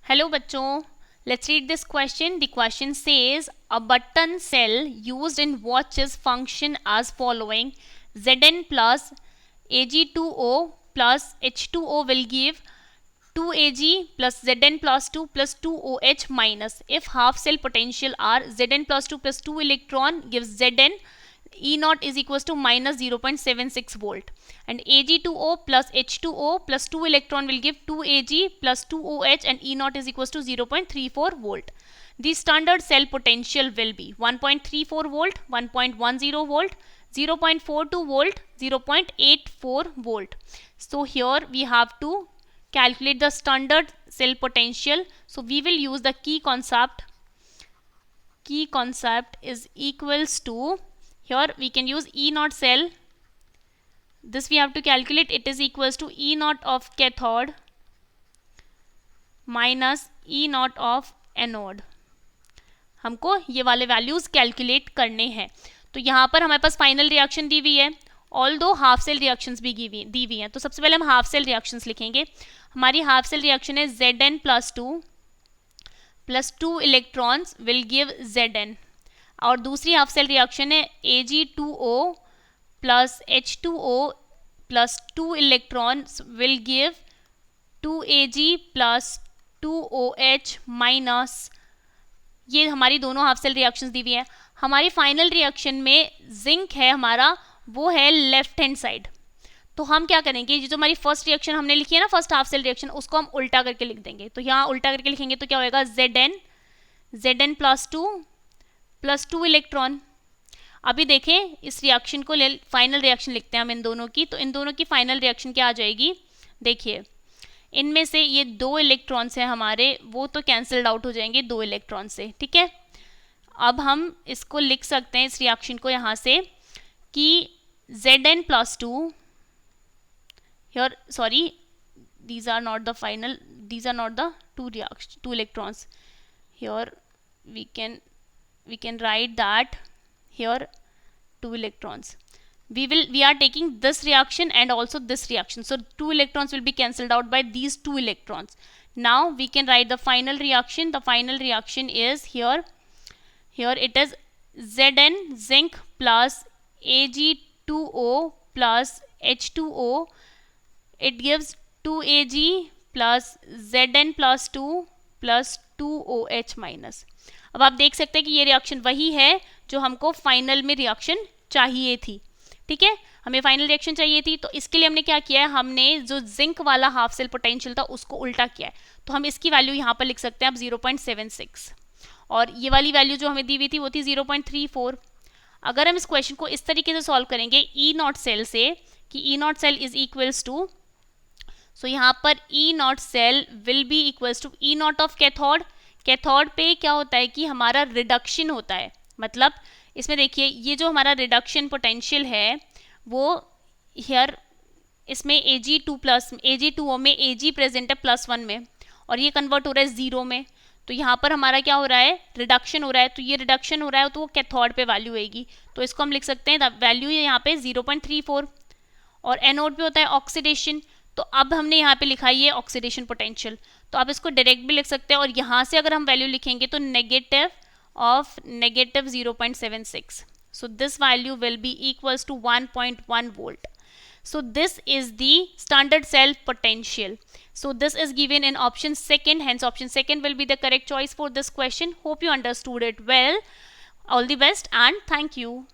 Hello bachcho, let's read this question. The question says a button cell used in watches function as following: Zn plus Ag2O plus H2O will give 2Ag plus Zn plus 2 plus 2OH minus. If half cell potential are Zn plus 2 plus 2 electron gives Zn, E naught is equals to minus 0.76 volt, and Ag2O plus H2O plus 2 electron will give 2Ag plus 2OH, and E naught is equals to 0.34 volt. The standard cell potential will be 1.34 volt, 1.10 volt, 0.42 volt, 0.84 volt. So here we have to calculate the standard cell potential. So we will use the key concept. Key concept is equals to, here we can use E naught cell. This we have to calculate. It is equals to E naught of cathode minus E naught of anode. हमको ये वाले values calculate करने हैं. तो यहाँ पर हमारे पास final reaction दी हुई है, ऑल दो हाफ सेल रिएक्शंस भी दी हुई हैं. तो सबसे पहले हम हाफ सेल रिएक्शंस लिखेंगे. हमारी हाफ सेल रिएक्शन है Zn plus 2 electrons will give Zn, और दूसरी हाफ सेल रिएक्शन है Ag2O plus H2O plus 2 electrons will give 2Ag plus 2OH minus. ये हमारी दोनों हाफ सेल रिएक्शंस दी हुई है. हमारी फाइनल रिएक्शन में जिंक है हमारा, वो है लेफ्ट हैंड साइड. तो हम क्या करेंगे, ये जो हमारी फर्स्ट रिएक्शन हमने लिखी है ना, फर्स्ट हाफ सेल रिएक्शन, उसको हम उल्टा करके लिख देंगे. तो यहाँ उल्टा करके लिखेंगे तो क्या होएगा, Zn प्लस 2 प्लस 2 इलेक्ट्रॉन. अभी देखें इस रिएक्शन को फाइनल रिएक्शन लिखते हैं हम इन दोनों की. तो इन दोनों की फाइनल रिएक्शन क्या आ जाएगी, देखिए इनमें से ये 2 इलेक्ट्रॉन्स हैं हमारे, वो तो कैंसल्ड आउट हो जाएंगे 2 इलेक्ट्रॉन से. ठीक है, अब हम इसको लिख सकते हैं इस रिएक्शन को यहाँ से कि Zn plus 2, here sorry, these are not the final, these are not the two electrons. Here we can write that here 2 electrons. We are taking this reaction and also this reaction, so 2 electrons will be cancelled out by these 2 electrons. Now we can write the final reaction. The final reaction is here it is Zn zinc plus Ag2O plus H2O, it gives 2Ag plus Zn plus 2 plus 2OH minus. अब आप देख सकते हैं कि ये reaction वही है जो हमको फाइनल में रिएक्शन चाहिए थी. ठीक है, हमें फाइनल रिएक्शन चाहिए थी, तो इसके लिए हमने क्या किया है, हमने जो जिंक वाला हाफ सेल पोटेंशियल था उसको उल्टा किया है. तो हम इसकी वैल्यू यहाँ पर लिख सकते हैं अब 0.76, और ये वाली वैल्यू जो हमें दी हुई थी वो थी 0.34. अगर हम इस क्वेश्चन को इस तरीके से सॉल्व करेंगे ई नॉट सेल से, कि E nought cell is equals to, so यहाँ पर E nought cell will be equals to E nought of cathode. Cathode पे क्या होता है कि हमारा रिडक्शन होता है, मतलब इसमें देखिए ये जो हमारा रिडक्शन पोटेंशियल है वो हियर इसमें Ag2 प्लस Ag2O में Ag प्रेजेंट है +1 में, और ये कन्वर्ट हो रहा है 0 में. तो यहाँ पर हमारा क्या हो रहा है, रिडक्शन हो रहा है. तो ये रिडक्शन हो रहा है तो वो कैथोड पे वैल्यू आएगी. तो इसको हम लिख सकते हैं वैल्यू यहाँ पे 0.34, और एनोड पे होता है ऑक्सीडेशन. तो अब हमने यहाँ पे लिखा ये ऑक्सीडेशन पोटेंशियल, तो आप इसको डायरेक्ट भी लिख सकते हैं, और यहाँ से अगर हम वैल्यू लिखेंगे तो negative of negative 0.76. So this value will be equals to 1.1 volt. So this is the standard cell potential. So this is given in option second, hence option second will be the correct choice for this question. Hope you understood it well. All the best and thank you.